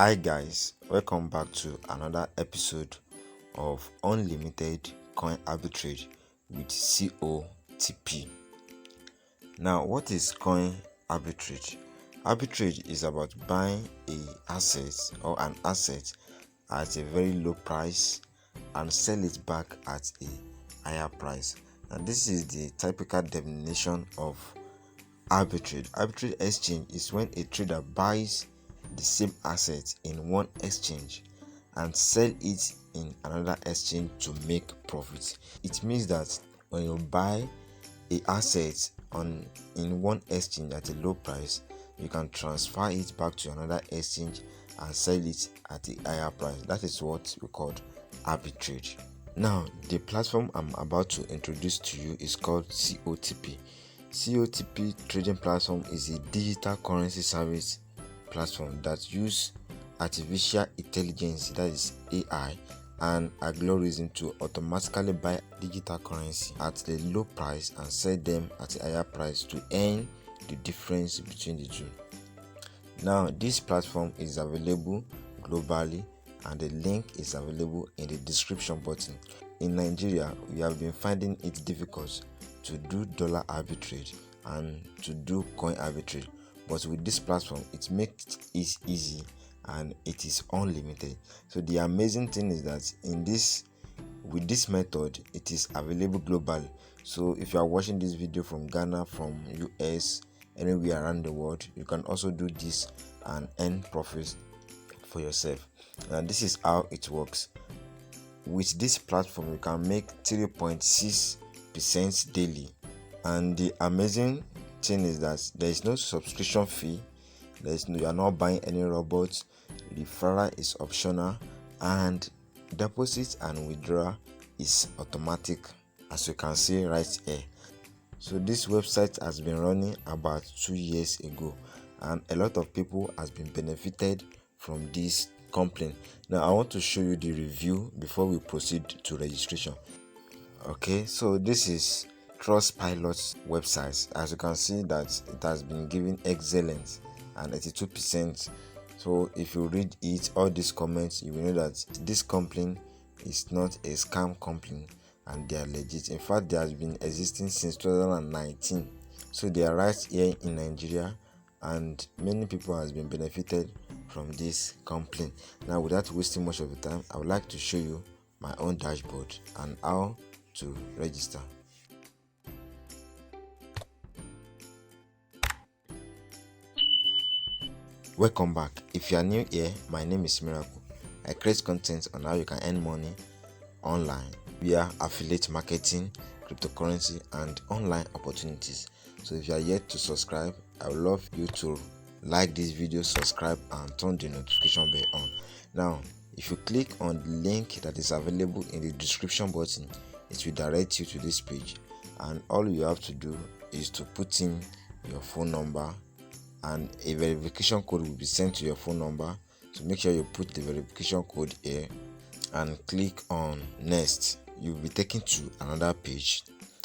Hi guys, welcome back to another episode of Unlimited Coin Arbitrage with COTP. Now, what is coin arbitrage? Arbitrage is about buying an asset at a very low price and sell it back at a higher price. And this is the typical definition of arbitrage. Arbitrage exchange is when a trader buys the same asset in one exchange and sell it in another exchange to make profit. It means that when you buy a asset in one exchange at a low price, you can transfer it back to another exchange and sell it at a higher price. That is what we call arbitrage. Now, the platform I'm about to introduce to you is called COTP. COTP trading platform is a digital currency service platform that use artificial intelligence, that is AI, and algorithm to automatically buy digital currency at a low price and sell them at a higher price to earn the difference between the two. Now, this platform is available globally and the link is available in the description button. In Nigeria, we have been finding it difficult to do dollar arbitrage and to do coin arbitrage, but with this platform it makes it easy and it is unlimited. So the amazing thing is that with this method it is available globally. So if you are watching this video from Ghana, from US, anywhere around the world, you can also do this and earn profits for yourself. And this is how it works. With this platform you can make 3.6% daily, and the amazing thing is that there is no subscription fee, you are not buying any robots, referral is optional, and deposit and withdrawal is automatic, as you can see right here. So this website has been running about 2 years ago and a lot of people has been benefited from this company. Now I want to show you the review before we proceed to registration. Okay, so this is Trustpilot's website. As you can see that it has been given excellent and 82%. So if you read it, all these comments, you will know that this company is not a scam company and they are legit. In fact, they have been existing since 2019. So they are right here in Nigeria and many people has been benefited from this company. Now, without wasting much of the time, I would like to show you my own dashboard and how to register. Welcome back. If you are new here, my name is Miracle. I create content on how you can earn money online via affiliate marketing, cryptocurrency, and online opportunities. So if you are yet to subscribe, I would love you to like this video, subscribe, and turn the notification bell on. Now, if you click on the link that is available in the description button, it will direct you to this page, and all you have to do is to put in your phone number and a verification code will be sent to your phone number. So make sure you put the verification code here and click on next. You'll be taken to another page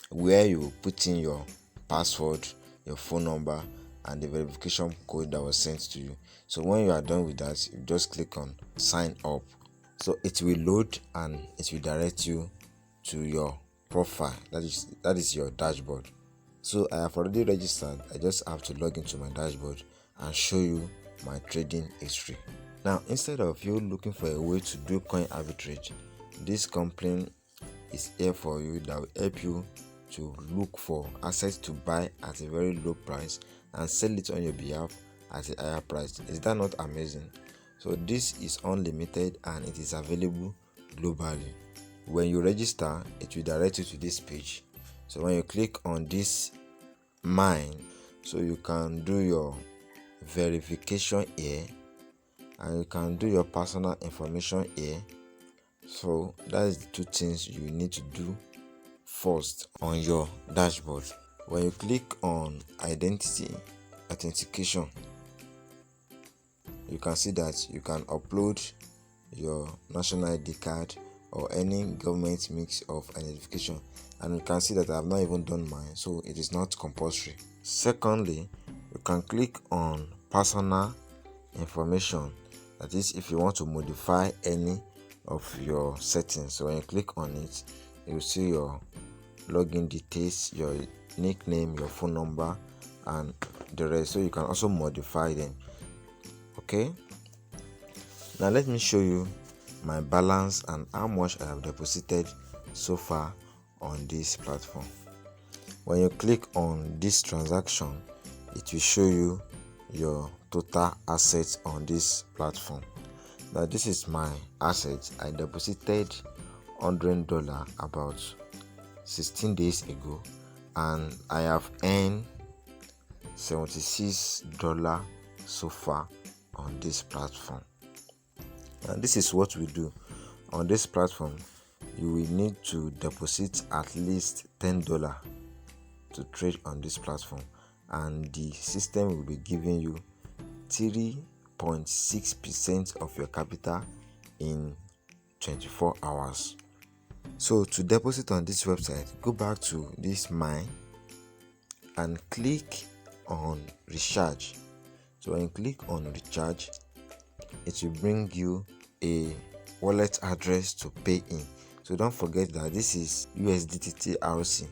where you will put in your password, your phone number, and the verification code that was sent to you. So when you are done with that, you just click on sign up. So it will load and it will direct you to your profile, that is your dashboard. So I have already registered. I just have to log into my dashboard and show you my trading history. Now, instead of you looking for a way to do coin arbitrage, this company is here for you that will help you to look for assets to buy at a very low price and sell it on your behalf at a higher price. Is that not amazing? So this is unlimited and it is available globally. When you register, it will direct you to this page. So when you click on this mine, so you can do your verification here and you can do your personal information here. So that is the two things you need to do first on your dashboard. When you click on authentication, you can see that you can upload your national ID card or any government mix of identification, and you can see that I have not even done mine, so it is not compulsory. Secondly, you can click on personal information. That is, if you want to modify any of your settings. So when you click on it, you will see your login details, your nickname, your phone number, and the rest. So you can also modify them. Okay, now let me show you my balance and how much I have deposited so far on this platform. When you click on this transaction, it will show you your total assets on this platform. Now this is my assets. I deposited $100 about 16 days ago, and I have earned $76 so far on this platform. And this is what we do on this platform. You will need to deposit at least $10 to trade on this platform, and the system will be giving you 3.6% of your capital in 24 hours. So to deposit on this website, go back to this mine and click on recharge. So when you click on recharge, it will bring you a wallet address to pay in. So don't forget that this is USDT RC,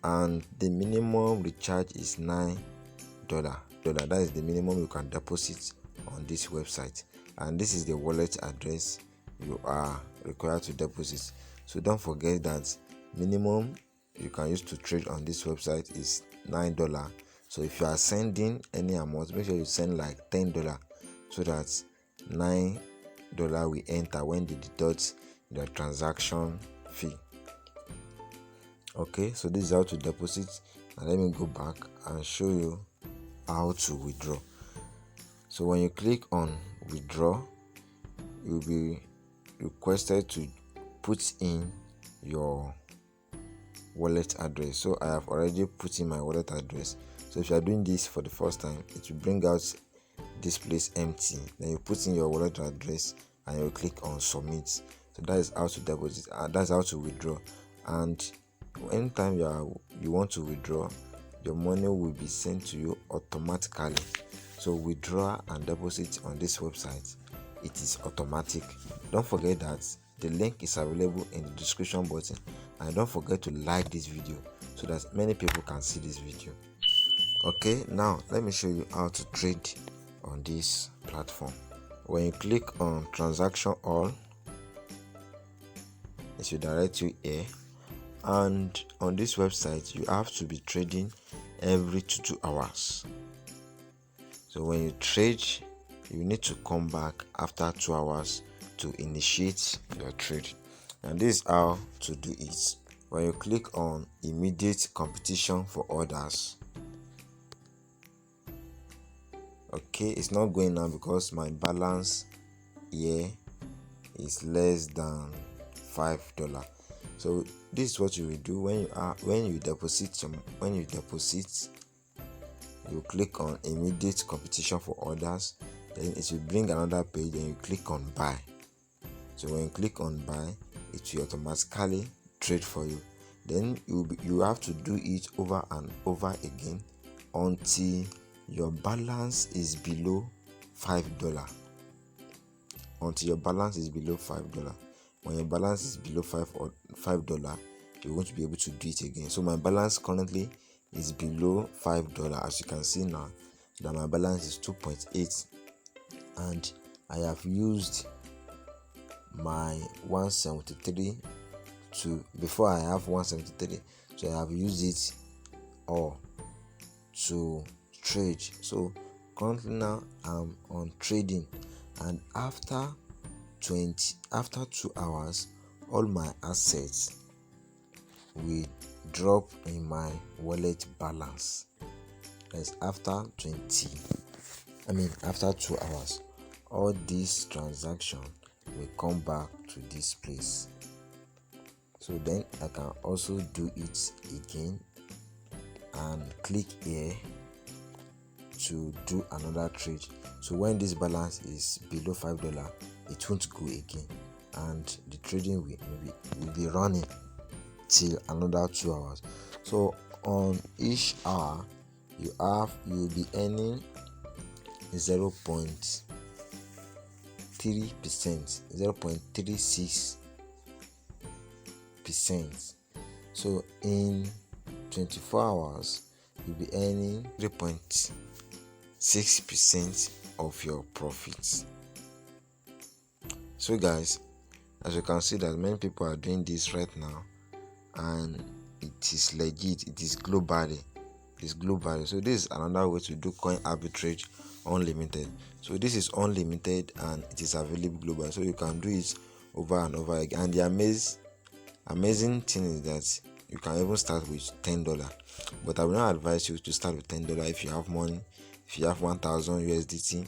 and the minimum recharge is $9. That is the minimum you can deposit on this website, and this is the wallet address you are required to deposit. So don't forget that minimum you can use to trade on this website is $9. So if you are sending any amount, make sure you send like $10 so that $9 will enter when they deduct the transaction fee. Okay, so this is how to deposit, and let me go back and show you how to withdraw. So when you click on withdraw, you'll be requested to put in your wallet address. So I have already put in my wallet address. So if you are doing this for the first time, it will bring out this place empty. Then you put in your wallet address and you click on submit. So that is how to deposit, that's how to withdraw. And anytime you want to withdraw, your money will be sent to you automatically. So withdraw and deposit on this website, it is automatic. Don't forget that the link is available in the description button, and don't forget to like this video so that many people can see this video. Okay, now let me show you how to trade on this platform. When you click on transaction all, it will direct you here, and on this website you have to be trading every 2 hours. So when you trade, you need to come back after 2 hours to initiate your trade. And this is how to do it. When you click on immediate competition for orders, okay, it's not going now because my balance here is less than $5. So this is what you will do when you deposit, you click on immediate competition for orders, then it will bring another page, then you click on buy. So when you click on buy, it will automatically trade for you. Then you have to do it over and over again until your balance is below $5. Until your balance is below $5. When your balance is below $5, you won't be able to do it again. So my balance currently is below $5. As you can see now, that my balance is 2.8, and I have used my 173 before I have 173, so I have used it all to trade. So currently now I'm on trading, and after 2 hours, all my assets will drop in my wallet balance. That's after 2 hours, all this transaction will come back to this place. So then I can also do it again and click here to do another trade. So when this balance is below $5, it won't go again, and the trading will be running till another 2 hours. So on each hour you'll be earning 0.0 0.3%, 0.36%. So in 24 hours you'll be earning 3.6% of your profits. So guys, as you can see that many people are doing this right now, and it is legit, it is globally. So this is another way to do coin arbitrage unlimited. So this is unlimited and it is available globally, so you can do it over and over again. And the amazing thing is that you can even start with $10, but I will not advise you to start with $10. If you have money, if you have 1000 USDT, you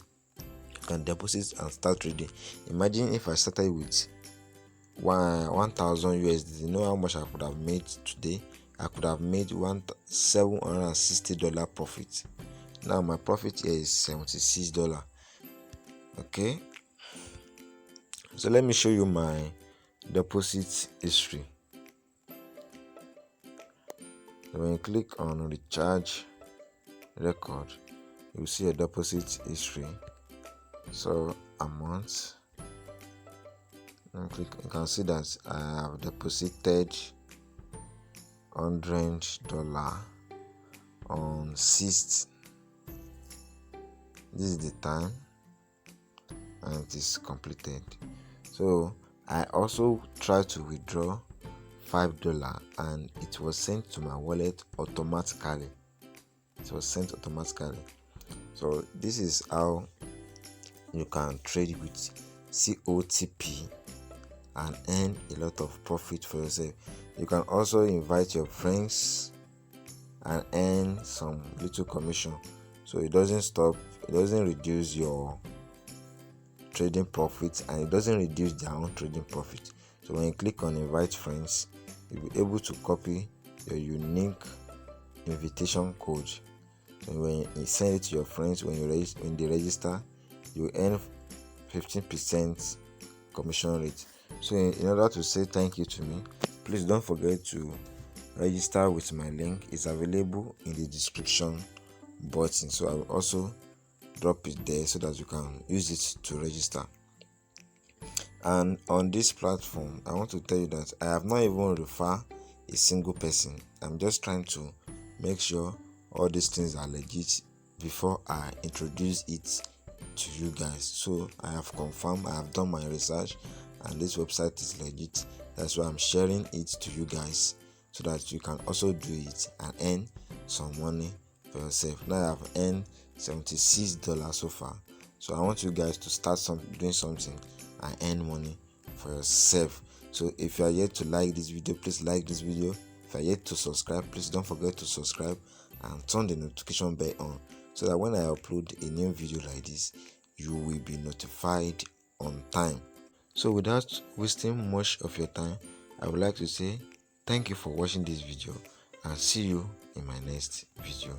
can deposit and start trading. Imagine if I started with 1000 USDT, you know how much I could have made today? I could have made $760 profit. Now my profit here is $76. Okay, so let me show you my deposit history. So when you click on recharge record, you will see a deposit history. So amount, and click, you can see that I have deposited $100 on 6th. This is the time and it is completed. So I also tried to withdraw $5 and it was sent to my wallet automatically. So this is how you can trade with COTP and earn a lot of profit for yourself. You can also invite your friends and earn some little commission. So it doesn't reduce your trading profits, and it doesn't reduce their own trading profit. So when you click on invite friends, you'll be able to copy your unique invitation code. And when you send it to your friends, when they register, you earn 15% commission rate. So in order to say thank you to me, please don't forget to register with my link. It's available in the description button, so I will also drop it there so that you can use it to register. And on this platform, I want to tell you that I have not even referred a single person. I'm just trying to make sure all these things are legit before I introduce it to you guys. So I have confirmed, I have done my research, and this website is legit. That's why I'm sharing it to you guys, so that you can also do it and earn some money for yourself. Now I have earned $76 so far, so I want you guys to start doing something and earn money for yourself. So if you are yet to like this video, please like this video. If you are yet to subscribe, please don't forget to subscribe and turn the notification bell on, so that when I upload a new video like this, you will be notified on time. So without wasting much of your time, I would like to say thank you for watching this video, and see you in my next video.